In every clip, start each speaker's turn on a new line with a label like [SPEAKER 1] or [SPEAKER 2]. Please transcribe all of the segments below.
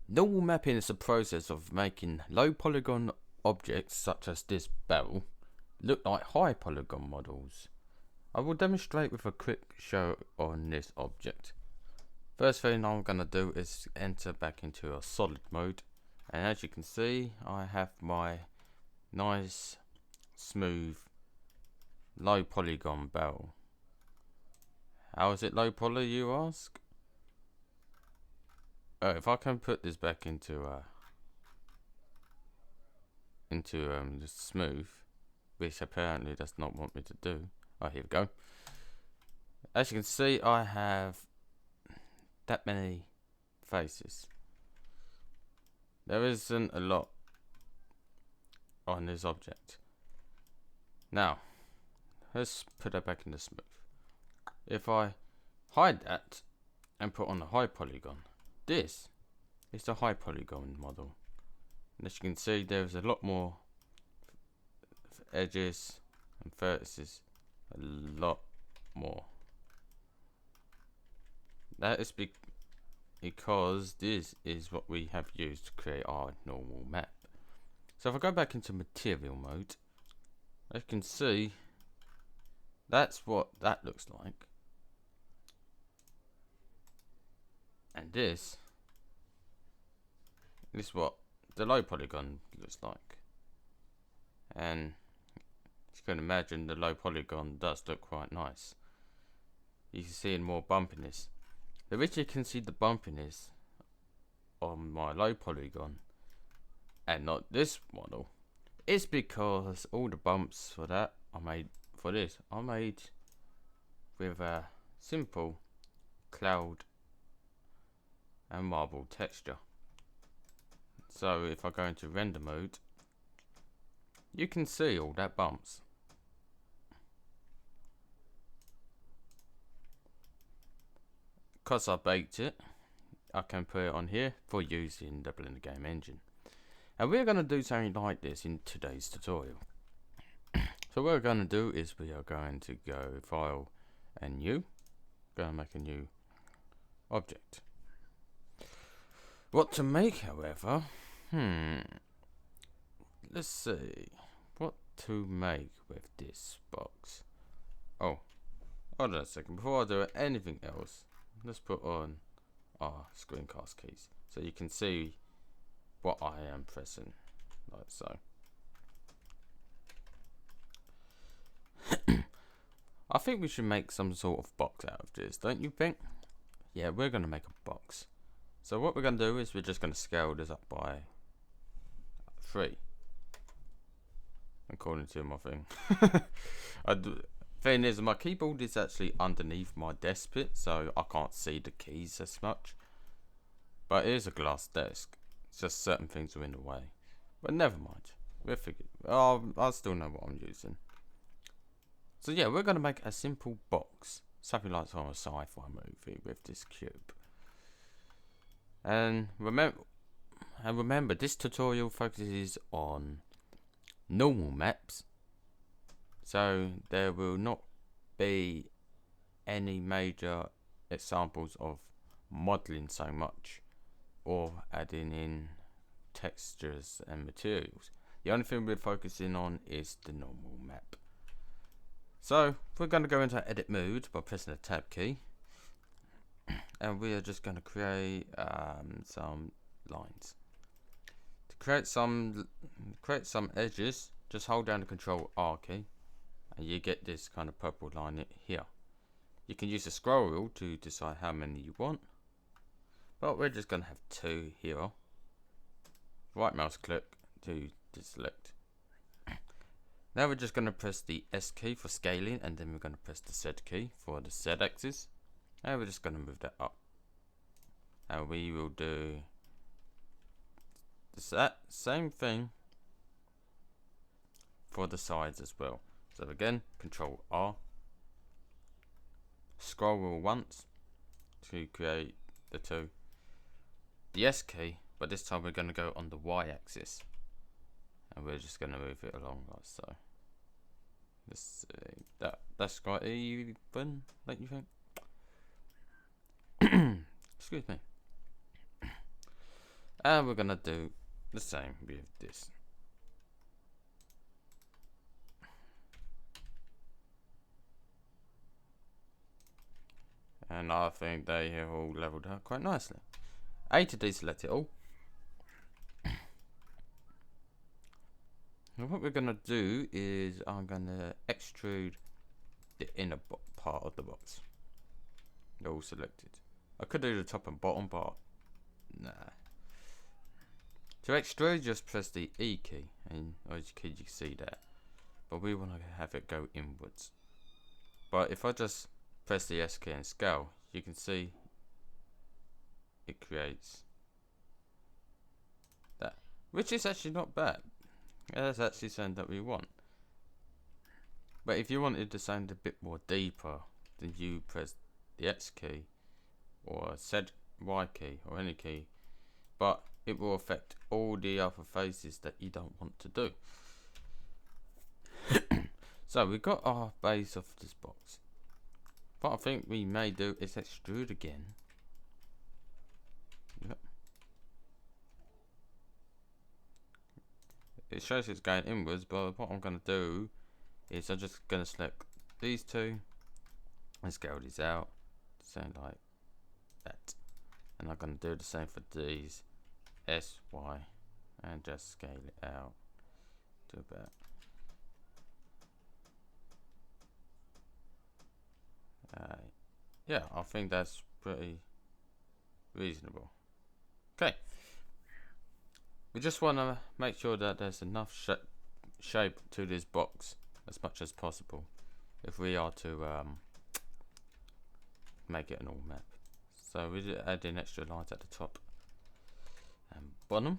[SPEAKER 1] Normal mapping is the process of making low polygon objects such as this barrel look like high polygon models. I will demonstrate with a quick show on this object. First thing I'm going to do is enter back into a solid mode, and as you can see I have my nice smooth low polygon barrel. How is it low poly, you ask? Oh, if I can put this back into the smooth, which apparently does not want me to do. Oh, here we go. As you can see, I have that many faces. There isn't a lot on this object. Now, let's put that back into smooth. If I hide that and put on the high polygon, this is the high polygon model. And as you can see, there's a lot more edges and vertices, a lot more. That is because this is what we have used to create our normal map. So if I go back into material mode, as you can see, that's what that looks like. And this is what the low polygon looks like. And as you can imagine, the low polygon does look quite nice. You can see more bumpiness. The reason you can see the bumpiness on my low polygon and not this model is because all the bumps for that are made with a simple cloud and marble texture. So if I go into render mode, you can see all that bumps. Because I baked it, I can put it on here for use in the Blender game engine. And we're going to do something like this in today's tutorial. So what we're going to do is we are going to go File and New. Going to make a new object. What to make, however, let's see what to make with this box. Oh, hold on a second. Before I do anything else, let's put on our screencast keys so you can see what I am pressing, like so. I think we should make some sort of box out of this, don't you think? Yeah, we're going to make a box. So what we're going to do is we're just going to scale this up by 3, according to my thing. Thing is, my keyboard is actually underneath my desk bit, so I can't see the keys as much. But it is a glass desk. It's just certain things are in the way. But never mind. We'll figure. I still know what I'm using. So yeah, we're going to make a simple box, something like from a sci-fi movie with this cube. And remember, this tutorial focuses on normal maps, so there will not be any major examples of modeling so much or adding in textures and materials. The only thing we're focusing on is the normal map. So we're going to go into edit mode by pressing the tab key, and we are just going to create some lines. To create some edges, just hold down the Control R key and you get this kind of purple line here. You can use the scroll wheel to decide how many you want, but we're just going to have 2 here. Right mouse click to deselect. Now we're just going to press the S key for scaling, and then we're going to press the Z key for the Z axis, and we're just going to move that up. And we will do that same thing for the sides as well. So again, Control R, scroll wheel once to create the 2. The S key, but this time we're going to go on the Y axis, and we're just going to move it along like so. Let's see, that's quite even, don't you think? Excuse me. And we're gonna do the same with this. And I think they have all leveled out quite nicely. A to deselect it all. And what we're gonna do is I'm gonna extrude the inner part of the box. They're all selected. I could do the top and bottom, but nah. To extrude, just press the E key, and as you can see that. But we want to have it go inwards. But if I just press the S key and scale, you can see it creates that, which is actually not bad. That's actually something that we want. But if you wanted to sound a bit more deeper, then you press the X key or Z Y key or any key, but it will affect all the other faces that you don't want to do. So we got our base of this box. What I think we may do is extrude again. Yep. It shows it's going inwards, but what I'm going to do is I'm just going to select these two and scale these out, sound like that. And I'm going to do the same for these S, Y, and just scale it out to about yeah, I think that's pretty reasonable. Okay, we just want to make sure that there's enough shape to this box as much as possible if we are to make it an all map. So we just add in extra lines at the top and bottom.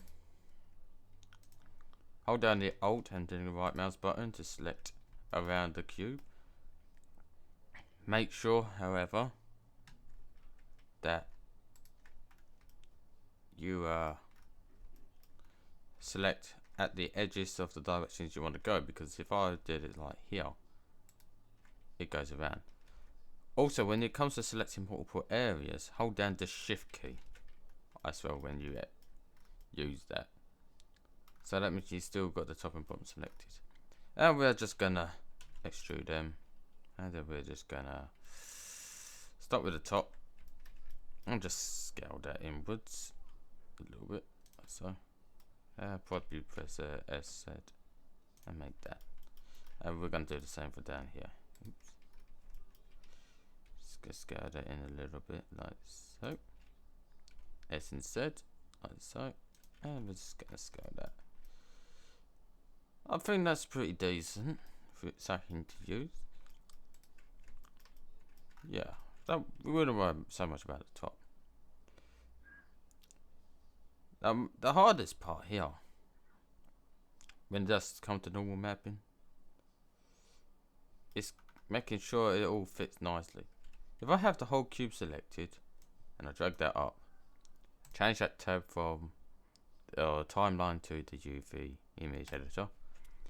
[SPEAKER 1] Hold down the Alt and then the right mouse button to select around the cube. Make sure, however, that you select at the edges of the directions you want to go, because if I did it like here, it goes around. Also, when it comes to selecting multiple areas, hold down the Shift key as well when you use that. So that means you still got the top and bottom selected. And we're just gonna extrude them, and then we're just gonna start with the top and just scale that inwards a little bit, like so. Probably press S set and make that. And we're gonna do the same for down here. Oops. Just gonna scale that in a little bit, like so. S and Z, like so. And we're just gonna scale that. I think that's pretty decent for something to use. Yeah, we wouldn't worry so much about the top. The hardest part here, when it does come to normal mapping, is making sure it all fits nicely. If I have the whole cube selected and I drag that up, change that tab from timeline to the UV image editor.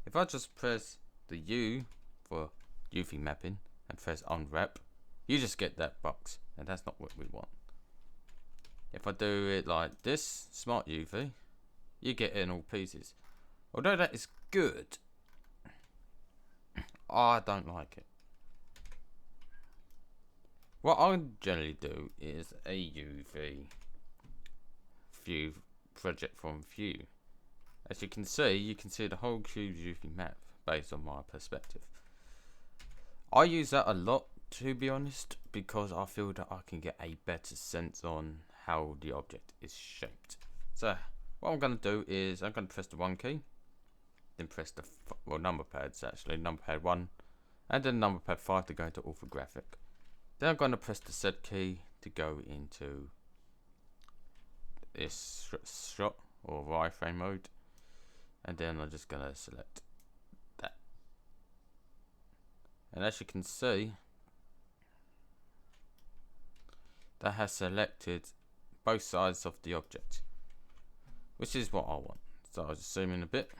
[SPEAKER 1] If I just press the U for UV mapping and press unwrap, you just get that box, and that's not what we want. If I do it like this, smart UV, you get it in all pieces. Although that is good, I don't like it. What I generally do is a UV view project from view. As you can see the whole cube's UV map based on my perspective. I use that a lot, to be honest, because I feel that I can get a better sense on how the object is shaped. So what I'm going to do is I'm going to press the 1 key, then press the number pads, actually number pad 1, and then number pad 5 to go into orthographic. Then I'm going to press the Z key to go into this shot or wireframe mode, and then I'm just going to select that. And as you can see, that has selected both sides of the object, which is what I want. So I'll just zoom in a bit,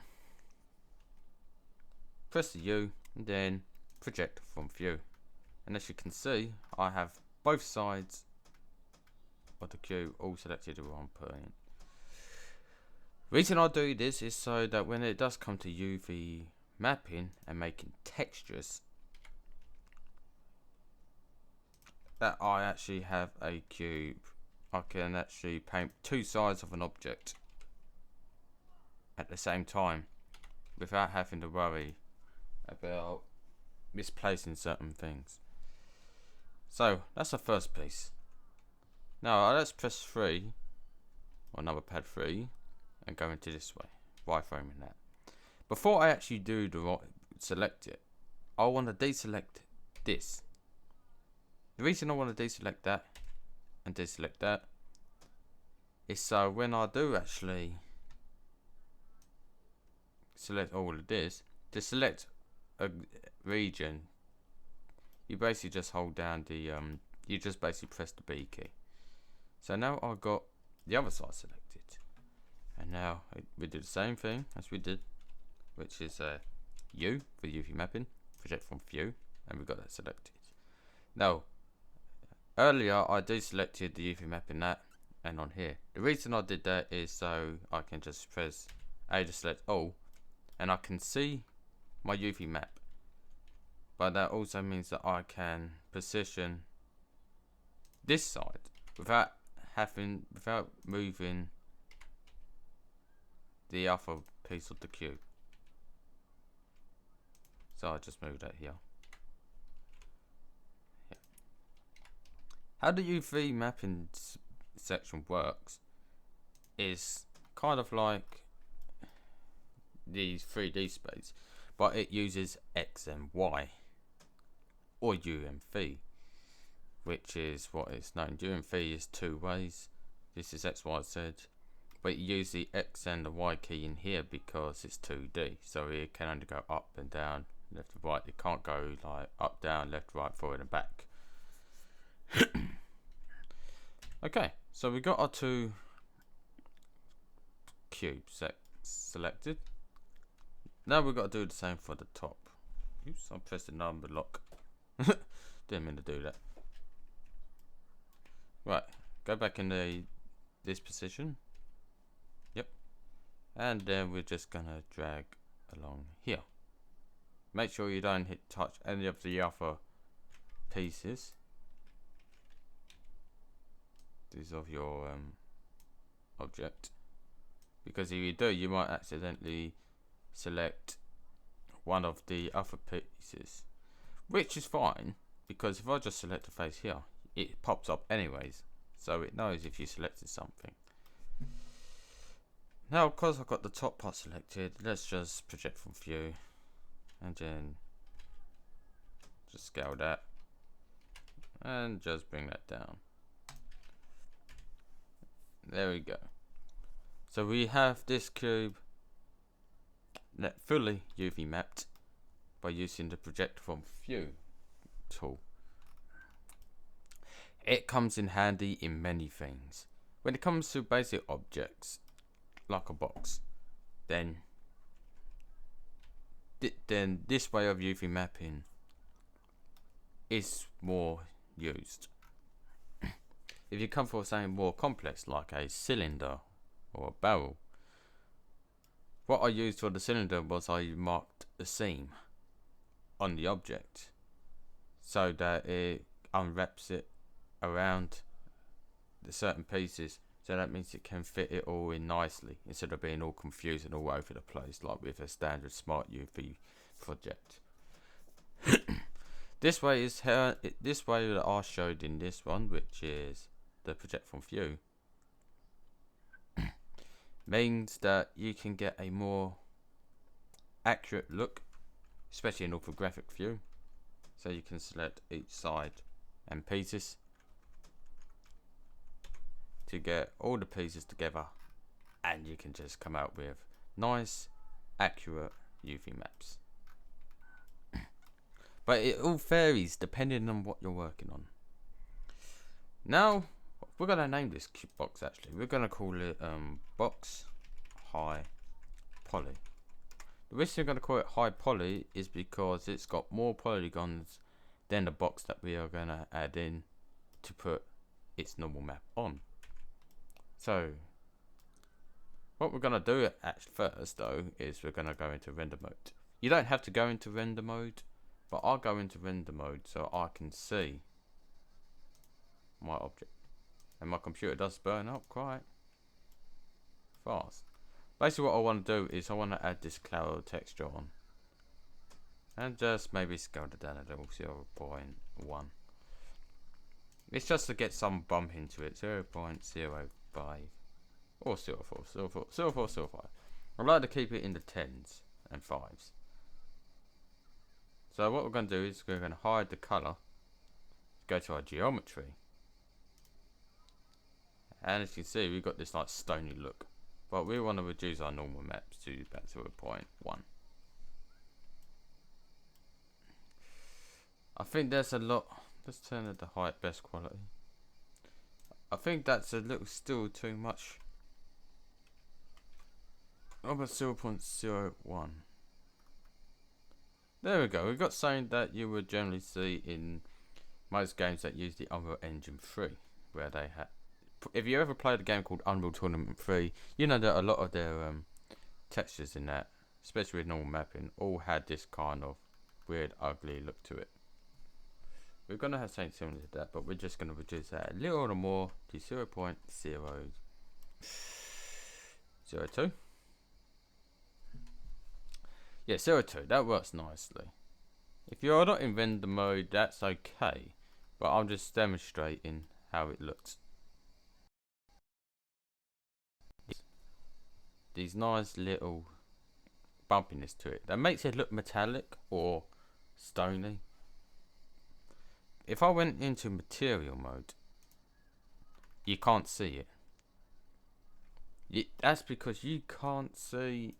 [SPEAKER 1] press the U, and then project from view. And as you can see, I have both sides of the cube all selected at one point. Reason I do this is so that when it does come to UV mapping and making textures, that I actually have a cube. I can actually paint two sides of an object at the same time without having to worry about misplacing certain things. So that's the first piece. Now let's press 3 or number pad 3 and go into this way, wireframing that. Before I actually do the select it, I want to deselect this. The reason I want to deselect that and deselect that is so when I do actually select all of this, to select a region, you basically just hold down the you just basically press the B key. So now I've got the other side selected, and now we do the same thing as we did, which is U for UV mapping, project from view, and we've got that selected. Now earlier I deselected the UV mapping that and on here. The reason I did that is so I can just press A to select all and I can see my UV map, but that also means that I can position this side without moving the other piece of the cube. So I just move that here. Yeah. How the UV mapping section works is kind of like the 3D space, but it uses X and Y, or U and V, which is what it's known. U and V is two ways. This is X, Y, Z, but you use the X and the Y key in here because it's 2D, so it can only go up and down, left and right. It can't go like up, down, left, right, forward and back. Okay, so we got our two cubes selected. Now we've got to do the same for the top. Oops, I pressed the number lock. Didn't mean to do that. Right, go back in this position. Yep. And then we're just gonna drag along here. Make sure you don't touch any of the other pieces. These of your object, because if you do, you might accidentally select one of the other pieces, which is fine, because if I just select the face here, it pops up anyways, so it knows if you selected something. Now of course I've got the top part selected. Let's just project from view and then just scale that and just bring that down. There we go. So we have this cube fully UV mapped by using the project from view tool. It comes in handy in many things. When it comes to basic objects like a box, then this way of UV mapping is more used. If you come for something more complex like a cylinder or a barrel, what I used for the cylinder was I marked the seam on the object so that it unwraps it around the certain pieces, so that means it can fit it all in nicely instead of being all confused and all over the place like with a standard smart UV project. This way that I showed in this one, which is the project from view, means that you can get a more accurate look, especially in orthographic view. So you can select each side and pieces to get all the pieces together, and you can just come out with nice, accurate UV maps. But it all varies depending on what you're working on. Now we're gonna name this box. Actually, we're gonna call it box high poly. The reason we're gonna call it high poly is because it's got more polygons than the box that we are gonna add in to put its normal map on. So What we're gonna do at first though is we're gonna go into render mode. You don't have to go into render mode, but I'll go into render mode so I can see my object. And my computer does burn up quite fast. Basically what I want to do is I want to add this cloud texture on. And just maybe scale it down a little, 0.1. It's just to get some bump into it, 0.05. Or 0.4. I'd like to keep it in the 10s and 5s. So what we're going to do is we're going to hide the colour. Go to our geometry. And as you can see, we've got this like stony look. But we want to reduce our normal maps to about 0.1. I think there's a lot. Let's turn it to height best quality. I think that's a little still too much. What about 0.01? There we go. We've got something that you would generally see in most games that use the Unreal Engine 3, where they have. If you ever played a game called Unreal Tournament 3, you know that a lot of their textures in that, especially with normal mapping, all had this kind of weird, ugly look to it. We're going to have something similar to that, but we're just going to reduce that a little more to 0.002. Yeah, 0.2, that works nicely. If you're not in render mode, that's okay, but I'm just demonstrating how it looks. These nice little bumpiness to it that makes it look metallic or stony. If I went into material mode, you can't see it. That's because you can't see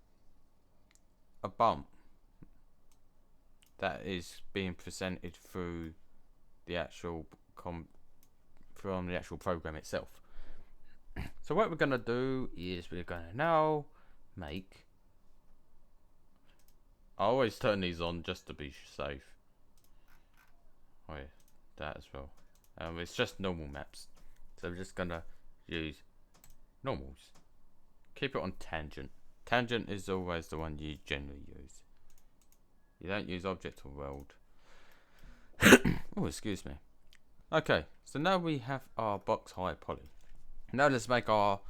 [SPEAKER 1] a bump that is being presented through the actual from the actual program itself. So what we're going to do is we're going to now make. I always turn these on just to be safe. Oh yeah, that as well. It's just normal maps, so we're just gonna use normals. Keep it on tangent. Tangent is always the one you generally use. You don't use object or world. Oh, excuse me. Okay, so now we have our box high poly. Now let's make our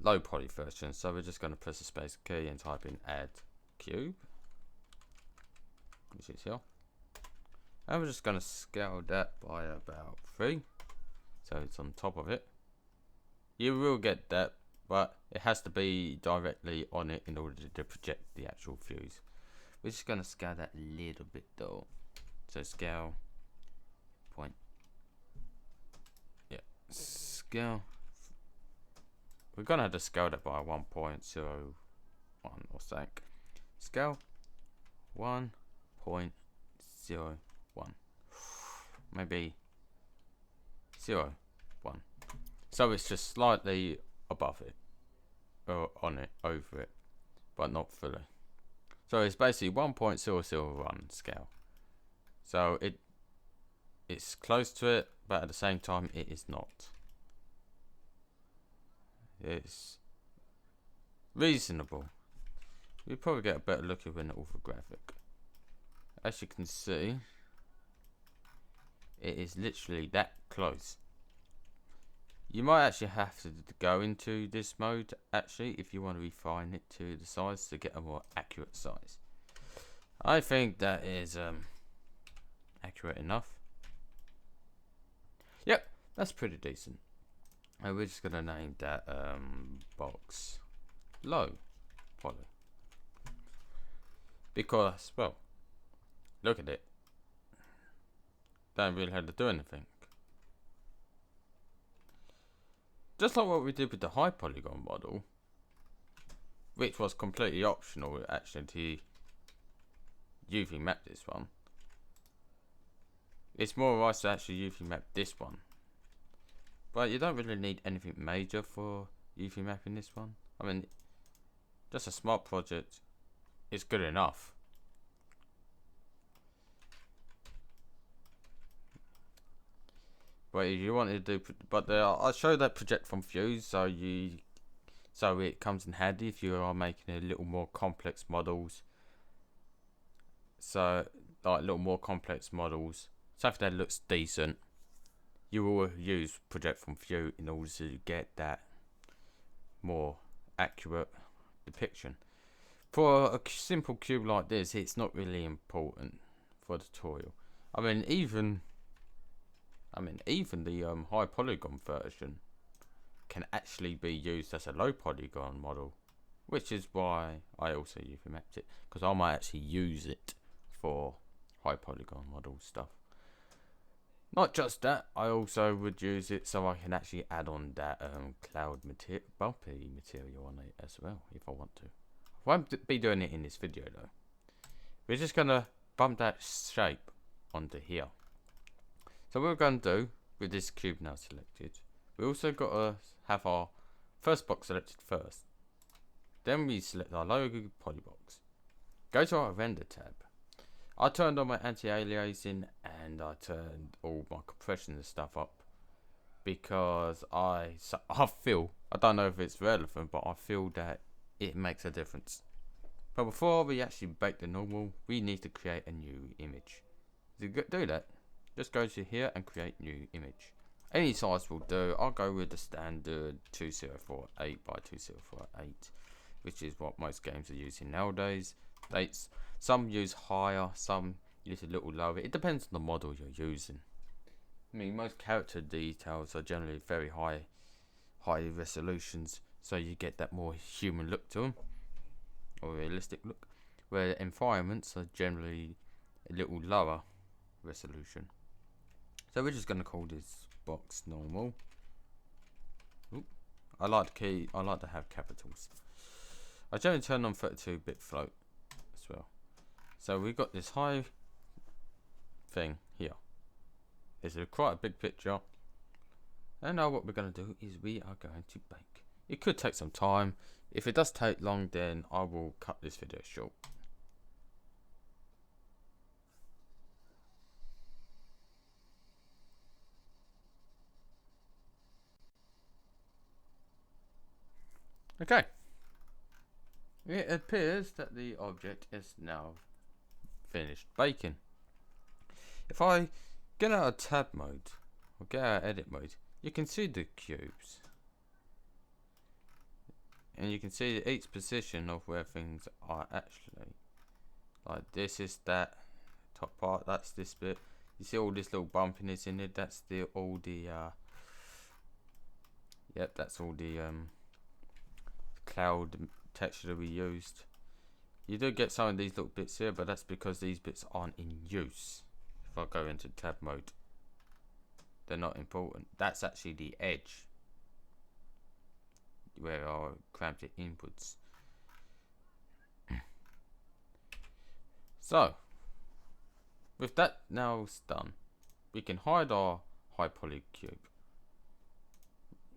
[SPEAKER 1] low poly version. So we're just gonna press the space key and type in add cube, which is here. And we're just going to scale that by about 3, so it's on top of it. You will get that, but it has to be directly on it in order to project the actual views. We're just going to scale that a little bit though. So scale point. Yeah, scale. We're going to have to scale that by 1.01 or something. Scale 1.01. Maybe 0.1. So it's just slightly above it, or on it, over it, but not fully. So it's basically 1.001 scale. So it's close to it, but at the same time it is not. It's reasonable. You probably get a better look at an orthographic. As you can see, it is literally that close. You might actually have to go into this mode actually if you want to refine it to the size to get a more accurate size. I think that is accurate enough. Yep, that's pretty decent. And we're just gonna name that box low poly, because, well, look at it. Don't really have to do anything. Just like what we did with the high polygon model, which was completely optional actually to UV map this one. It's more nice to actually UV map this one. But you don't really need anything major for UV mapping this one. I mean, just a smart project is good enough. But if you wanted to do, but I'll show that project from views, so you So it comes in handy if you are making a little more complex models. So like little more complex models, something that looks decent, you will use project from view in order to get that more accurate depiction. For a simple cube like this, it's not really important for a tutorial. I mean, even the high polygon version can actually be used as a low polygon model, which is why I also mapped it, because I might actually use it for high polygon model stuff. Not just that, I also would use it so I can actually add on that cloud bumpy material on it as well if I want to. I won't be doing it in this video though. We're just gonna bump that shape onto here. So what we're gonna do with this cube now selected, we also got to have our first box selected first. Then we select our logo polybox. Go to our render tab. I turned on my anti-aliasing and I turned all my compression and stuff up because I feel, I don't know if it's relevant, but I feel that it makes a difference. But before we actually bake the normal, we need to create a new image. To do that, just go to here and create new image. Any size will do. I'll go with the standard 2048 by 2048, which is what most games are using nowadays. Some use higher, some use a little lower. It depends on the model you're using. I mean, most character details are generally very high resolutions, so you get that more human look to them, or realistic look. Where environments are generally a little lower resolution. So we're just gonna call this box normal. Oop. I like to have capitals. I generally turn on 32-bit float as well. So we've got this high thing here. It's quite a big picture. And now what we're going to do is we are going to bake. It could take some time. If it does take long, then I will cut this video short. Okay. It appears that the object is now finished baking. If I get out of tab mode or get out of edit mode, you can see the cubes, and you can see each position of where things are actually. Like this is that top part, that's this bit. You see all this little bumpiness in it, that's all the that's all the cloud texture that we used. You do get some of these little bits here, but that's because these bits aren't in use. If I go into tab mode, they're not important. That's actually the edge where I cramped it inputs. So with that now done, we can hide our high poly cube.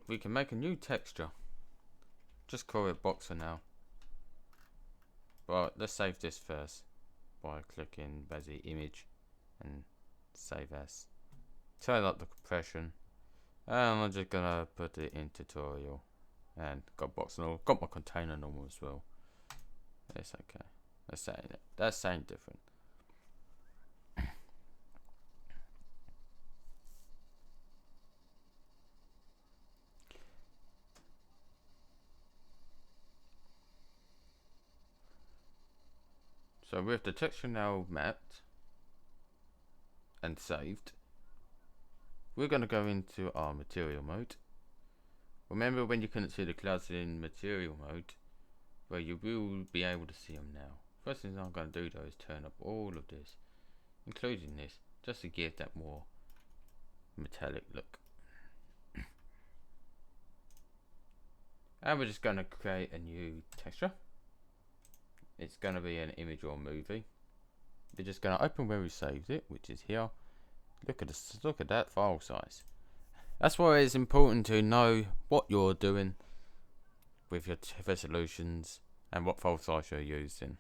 [SPEAKER 1] We can make a new texture. Just call it box for now. But let's save this first by clicking Basic Image and save as. Turn up the compression, and I'm just gonna put it in tutorial. And got box normal, got my container normal as well. It's okay. That's saying different. So with the texture now mapped and saved, we're going to go into our material mode. Remember when you couldn't see the clouds in material mode? Well, you will be able to see them now. First thing I'm going to do though is turn up all of this, including this, just to give that more metallic look. And we're just going to create a new texture. It's going to be an image or a movie. We're just going to open where we saved it, which is here. Look at that file size. That's why it's important to know what you're doing with your resolutions and what file size you're using.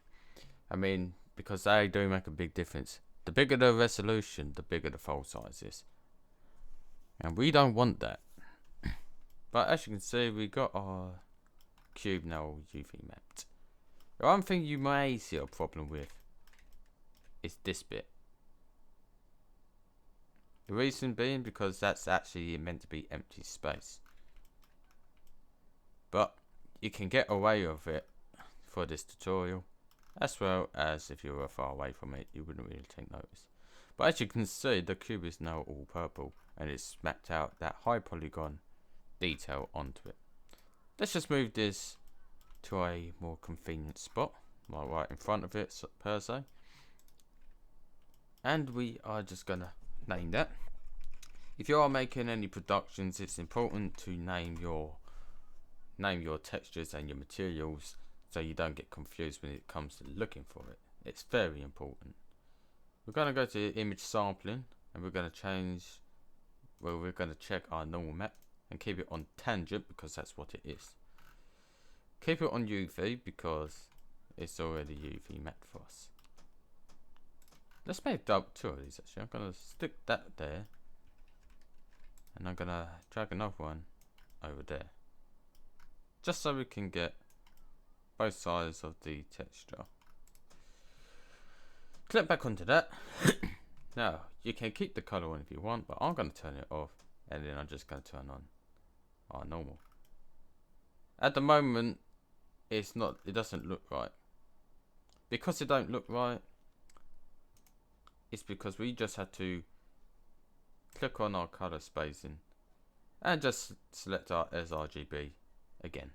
[SPEAKER 1] I mean, because they do make a big difference. The bigger the resolution, the bigger the file size is. And we don't want that. But as you can see, we got our cube now UV mapped. The one thing you may see a problem with is this bit. The reason being because that's actually meant to be empty space. But you can get away with it for this tutorial, as well as if you were far away from it, you wouldn't really take notice. But as you can see, the cube is now all purple and it's mapped out that high polygon detail onto it. Let's just move this to a more convenient spot, like right in front of it per se. And we are just gonna name that. If you are making any productions, it's important to name your textures and your materials so you don't get confused when it comes to looking for it. It's very important. We're going to go to image sampling and we're going to change, well, we're going to check our normal map and keep it on tangent because that's what it is. Keep it on UV because it's already UV mapped for us. Let's make two of these actually. I'm going to stick that there and I'm going to drag another one over there, just so we can get both sides of the texture. Click back onto that. Now you can keep the color on if you want, but I'm going to turn it off and then I'm just going to turn on our normal. At the moment it doesn't look right. Because it don't look right, it's because we just had to click on our color spacing and just select our sRGB again,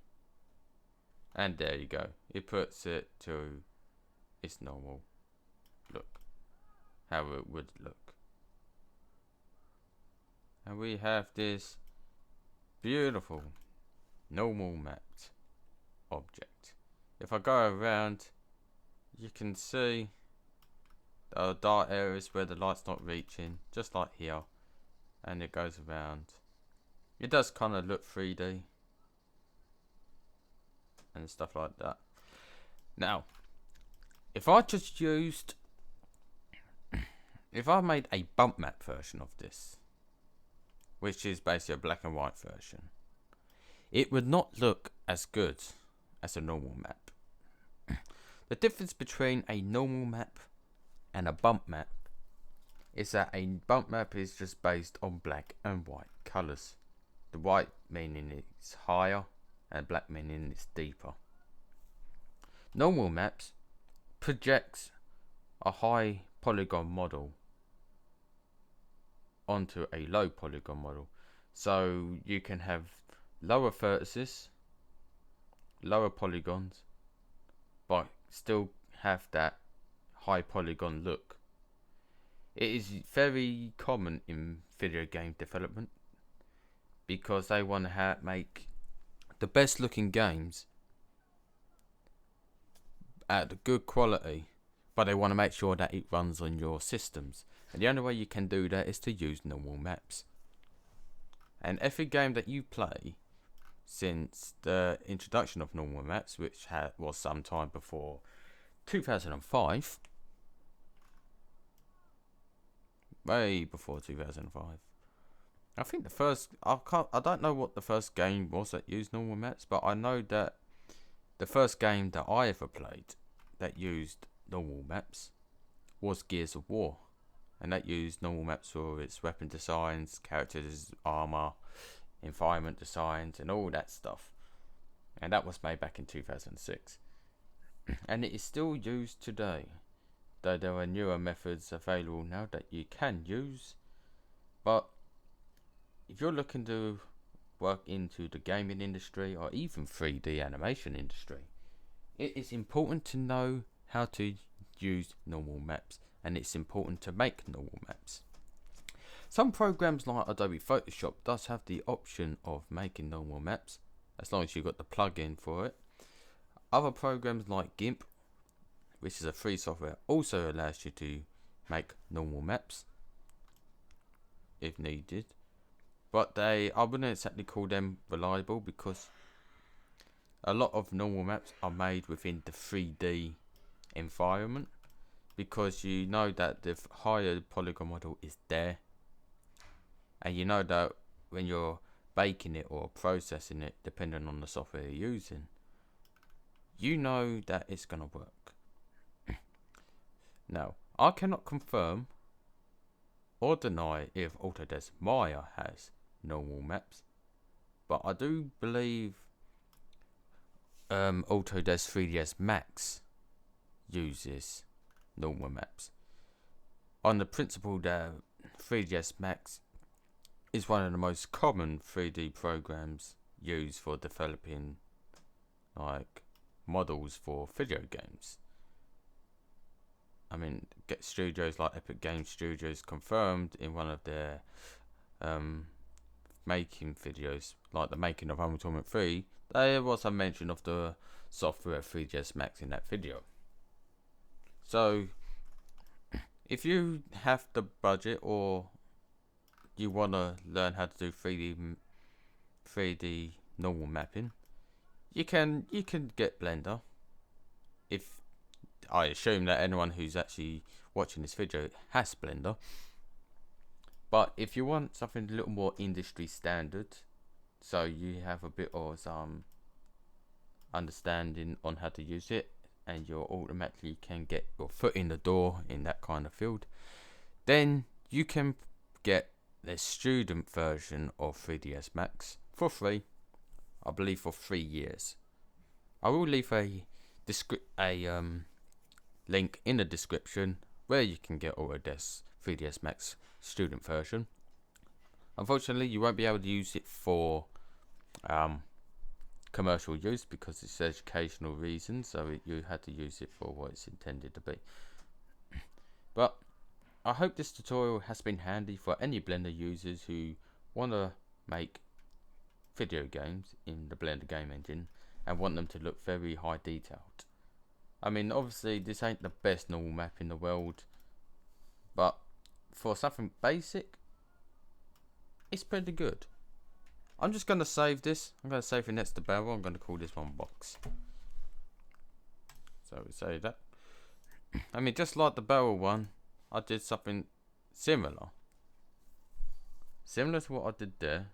[SPEAKER 1] and there you go, it puts it to its normal look, how it would look, and we have this beautiful normal mapped object. If I go around, you can see the dark areas where the light's not reaching, just like here, and it goes around. It does kind of look 3D and stuff like that. Now, if I made a bump map version of this, which is basically a black and white version, it would not look as good as a normal map. The difference between a normal map and a bump map is that a bump map is just based on black and white colors. The white meaning it's higher and black meaning it's deeper. Normal maps projects a high polygon model onto a low polygon model, so you can have lower vertices, lower polygons, but still have that high polygon look. It is very common in video game development because they want to make the best looking games at good quality, but they want to make sure that it runs on your systems, and the only way you can do that is to use normal maps. And every game that you play since the introduction of normal maps, which was sometime before 2005, way before 2005. I think the first, I don't know what the first game was that used normal maps, but I know that the first game that I ever played that used normal maps was Gears of War, and that used normal maps for its weapon designs, characters, armor, environment designs, and all that stuff. And that was made back in 2006, and it is still used today, though there are newer methods available now that you can use. But if you're looking to work into the gaming industry or even 3D animation industry, it is important to know how to use normal maps, and it's important to make normal maps. Some programs like Adobe Photoshop does have the option of making normal maps, as long as you've got the plugin for it. Other programs like GIMP, which is a free software, also allows you to make normal maps if needed, but I wouldn't exactly call them reliable because a lot of normal maps are made within the 3D environment, because you know that the higher polygon model is there, and you know that when you're baking it or processing it, depending on the software you're using, you know that it's gonna work. Now, I cannot confirm or deny if Autodesk Maya has normal maps, but I do believe Autodesk 3ds Max uses normal maps on the principle that 3ds Max is one of the most common 3D programs used for developing like models for video games. I mean, get studios like Epic Game Studios confirmed in one of their making videos, like the making of Unreal Tournament 3, there was a mention of the software 3ds Max in that video. So, if you have the budget or you want to learn how to do 3D normal mapping, you can get Blender. If I assume that anyone who's actually watching this video has Blender. But if you want something a little more industry standard, so you have a bit of some understanding on how to use it, and you automatically can get your foot in the door in that kind of field, then you can get the student version of 3ds Max for free, I believe for 3 years. I will leave a link in the description where you can get Autodesk 3ds Max student version. Unfortunately, you won't be able to use it for commercial use because it's educational reasons, so you had to use it for what it's intended to be. But I hope this tutorial has been handy for any Blender users who want to make video games in the Blender game engine and want them to look very high detailed. I mean, obviously this ain't the best normal map in the world, but for something basic, it's pretty good. I'm just going to save this. I'm going to save it next to barrel. I'm going to call this one box. So we say that. I mean, just like the barrel one, I did something similar. Similar to what I did there.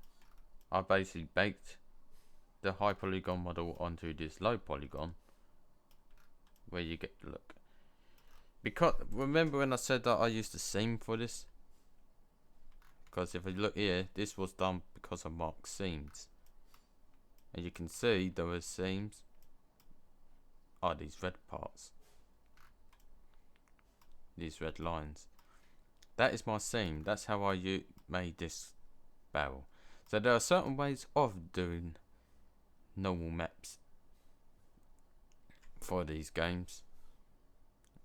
[SPEAKER 1] I basically baked the high polygon model onto this low polygon, where you get the look. Because remember when I said that I used a seam for this? Because if you look here, this was done because I marked seams. And you can see there were seams. Oh, these red parts. These red lines. That is my seam. That's how I made this barrel. So there are certain ways of doing normal maps for these games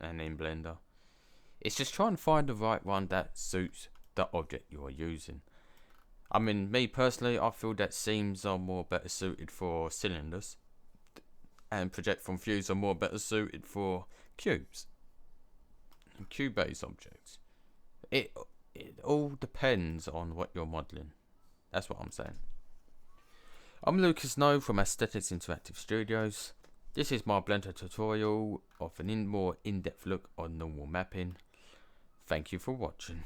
[SPEAKER 1] and in Blender. It's just trying to find the right one that suits the object you are using. I mean, me personally, I feel that seams are more better suited for cylinders, and projectile views are more better suited for cubes and cube-based objects. It all depends on what you're modeling. That's what I'm saying. I'm Lucas No from Aesthetics Interactive Studios. This is my Blender tutorial of a more in-depth look on normal mapping. Thank you for watching.